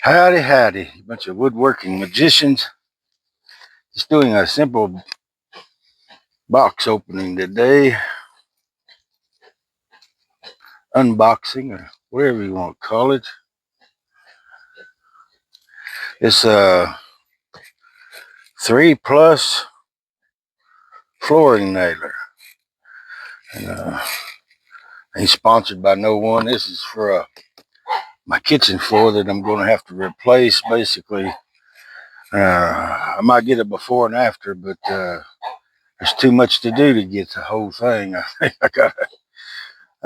Howdy, howdy, a bunch of woodworking magicians. Just doing a simple box opening today. Unboxing, or whatever you want to call it. It's a 3+ flooring nailer. And ain't sponsored by no one. This is for my kitchen floor that I'm going to have to replace, basically. I might get it before and after, but there's too much to do to get the whole thing. I think I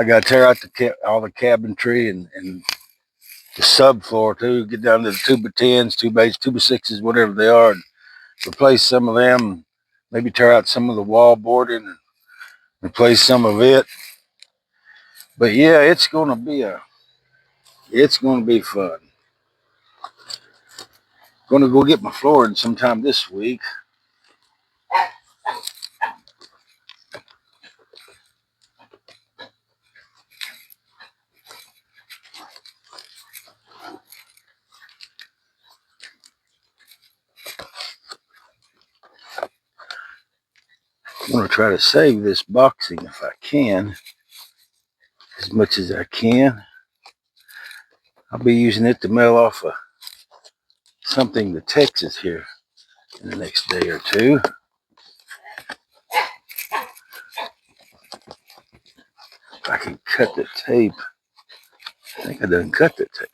got to tear out all the cabinetry and the subfloor too. Get down to the 2x10s, 2x8s, 2x6s, whatever they are, and replace some of them. Maybe tear out some of the wall boarding and replace some of it. But yeah, it's gonna be fun. Gonna go get my flooring sometime this week. I'm gonna try to save this boxing if I can, as much as I can. I'll be using it to mail off something to Texas here in the next day or two. If I can cut the tape. I think I done cut the tape.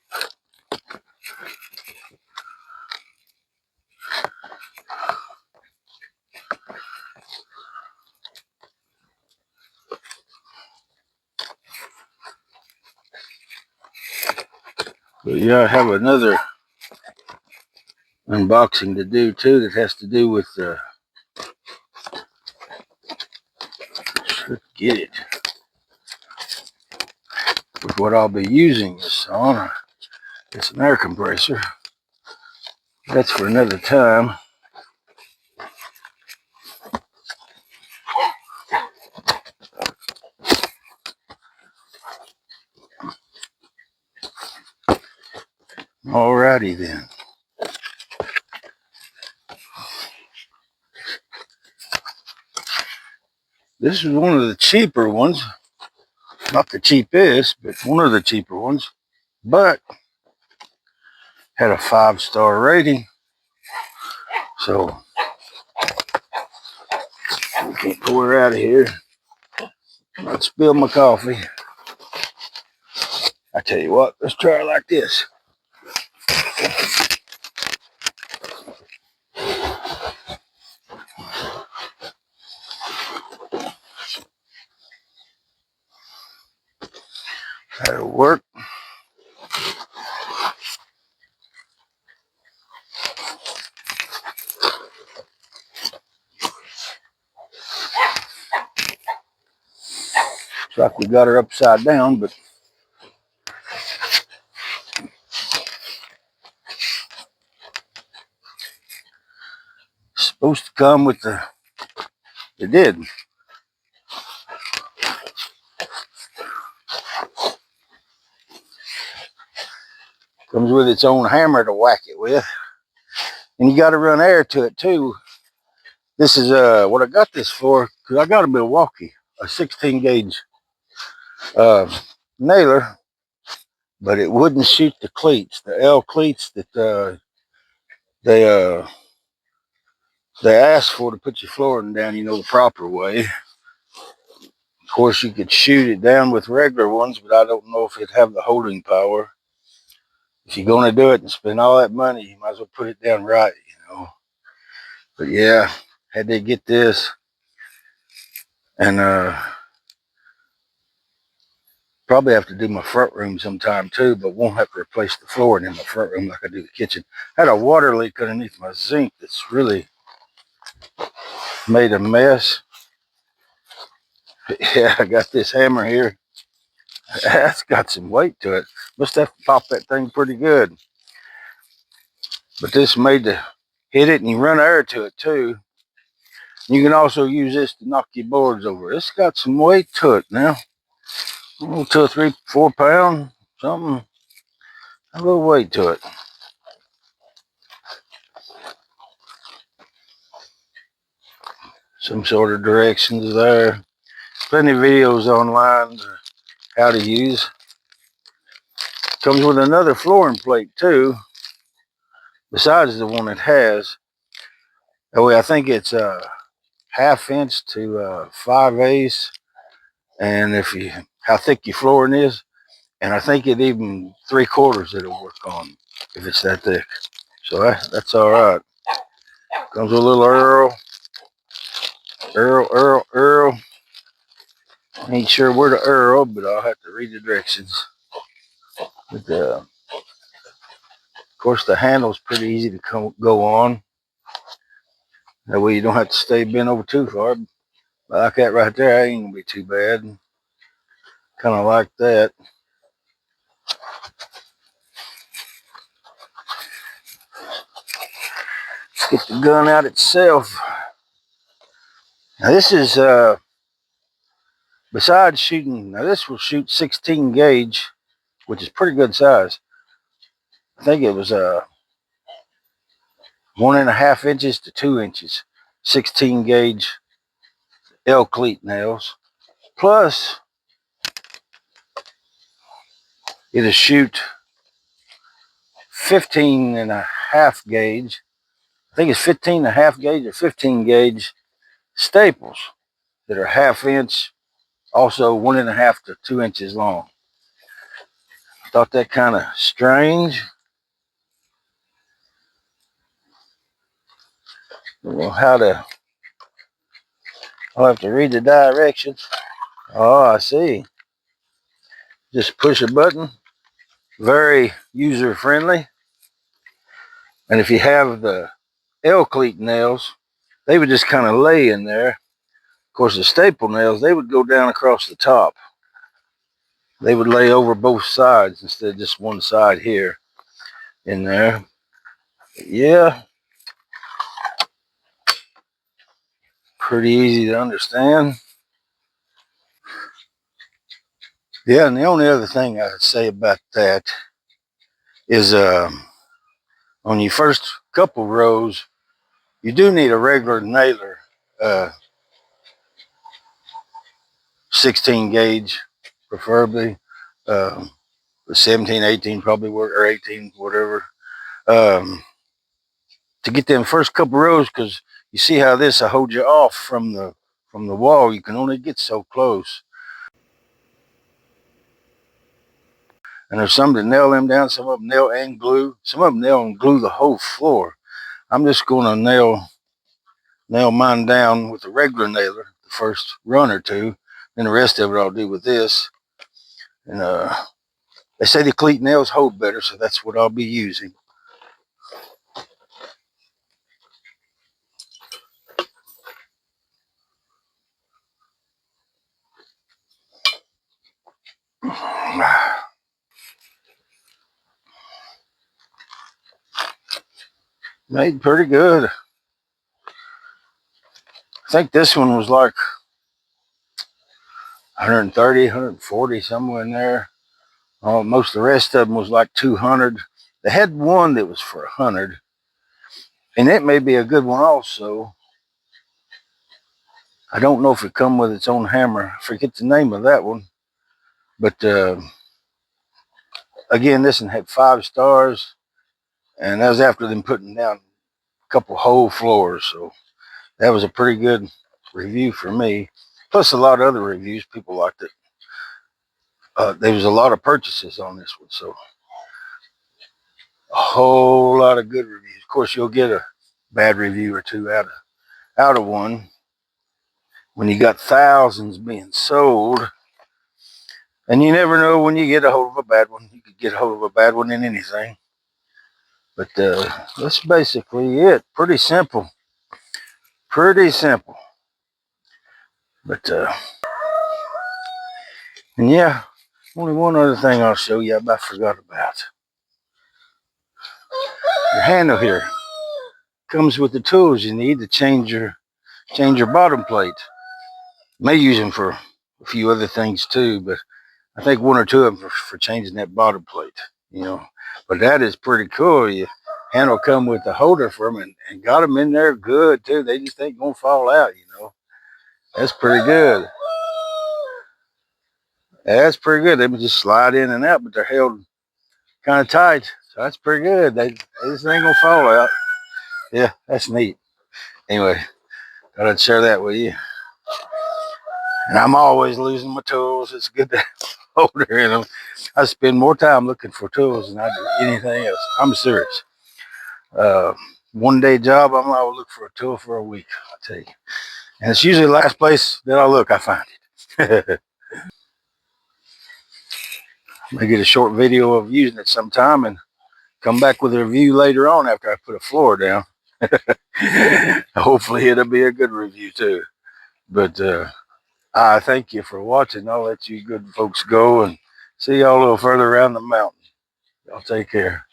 But yeah, I have another unboxing to do too that has to do with with what I'll be using this on. It's an air compressor. That's for another time. Alrighty then. This is one of the cheaper ones. Not the cheapest, but one of the cheaper ones. But had a 5-star rating. So we can't pour her out of here. Let's spill my coffee. I tell you what, let's try it like this. That'll work. Looks like we got her upside down, but supposed to come with it did. Comes with its own hammer to whack it with. And you got to run air to it too. This is what I got this for, because I got a Milwaukee, a 16 gauge nailer, but it wouldn't shoot the cleats, the L cleats that they asked for to put your flooring down, the proper way. Of course, you could shoot it down with regular ones, but I don't know if it'd have the holding power. If you're going to do it and spend all that money, you might as well put it down right, But yeah, had to get this. And probably have to do my front room sometime too, but won't have to replace the flooring in my front room like I do the kitchen. I had a water leak underneath my sink that's really made a mess. But yeah, I got this hammer here. That's got some weight to it. Must have to pop that thing pretty good. But this made to hit it and you run air to it too. You can also use this to knock your boards over. It's got some weight to it now. A little 2 or 3, 4 pound, something. A little weight to it. some sort of directions there. Plenty of videos online how to use. Comes with another flooring plate too, besides the one it has. That way I think it's 1/2 inch to 5/8, and how thick your flooring is, and I think it even 3/4 it'll work on if it's that thick. So that's all right. Comes with a little Earl. Ain't sure where to Earl, but I'll have to read the directions. But of course, the handle's pretty easy to go on. That way you don't have to stay bent over too far. Like that right there, that ain't gonna be too bad. Kind of like that. Let's get the gun out itself. Now this is besides shooting. Now this will shoot 16 gauge, which is pretty good size. I think it was 1.5 inches to 2 inches, 16 gauge L cleat nails. Plus, it'll shoot 15.5 gauge. I think it's 15.5 gauge or 15 gauge staples that are 1/2 inch, also 1.5 to 2 inches long. Thought that kind of strange. Well, I'll have to read the directions. Oh, I see. Just push a button. Very user friendly. And if you have the L cleat nails, they would just kind of lay in there. Of course, the staple nails, they would go down across the top. They would lay over both sides instead of just one side here in there. Yeah, pretty easy to understand. Yeah, and the only other thing I'd say about that is on your first couple rows, you do need a regular nailer, 16 gauge preferably, 17, 18 probably work, or 18, whatever, to get them first couple rows, because you see how this will hold you off from the wall. You can only get so close. And there's some that nail them down, some of them nail and glue, some of them nail and glue the whole floor. I'm just going to nail mine down with a regular nailer, the first run or two, then the rest of it I'll do with this. And they say the cleat nails hold better, so that's what I'll be using. Made pretty good. I think this one was like 130, 140, somewhere in there. Most of the rest of them was like 200. They had one that was for 100, and it may be a good one also. I don't know if it come with its own hammer. I forget the name of that one. But again, this one had 5 stars, and that was after them putting down a couple whole floors. So that was a pretty good review for me. Plus a lot of other reviews. People liked it. There was a lot of purchases on this one, so a whole lot of good reviews. Of course, you'll get a bad review or two out of one when you got thousands being sold. And you never know when you get a hold of a bad one. You could get a hold of a bad one in anything. But that's basically it. Pretty simple. Pretty simple. But, and yeah, only one other thing I'll show you I forgot about. Your handle here comes with the tools you need to change your bottom plate. May use them for a few other things too, but I think one or two of them for changing that bottom plate, you know. But that is pretty cool. Your handle come with the holder for them, and got them in there good too. They just ain't gonna fall out, you know. That's pretty good. That's pretty good. They would just slide in and out, but they're held kind of tight. So that's pretty good. This ain't gonna fall out. Yeah, that's neat. Anyway, thought I'd share that with you. And I'm always losing my tools. It's good to hold her in them. I spend more time looking for tools than I do anything else. I'm serious. Uh, 1 day job, I'm liable to look for a tool for a week, I tell you. And it's usually the last place that I look, I find it. I get a short video of using it sometime and come back with a review later on after I put a floor down. Hopefully it'll be a good review too. But I thank you for watching. I'll let you good folks go and see y'all a little further around the mountain. Y'all take care.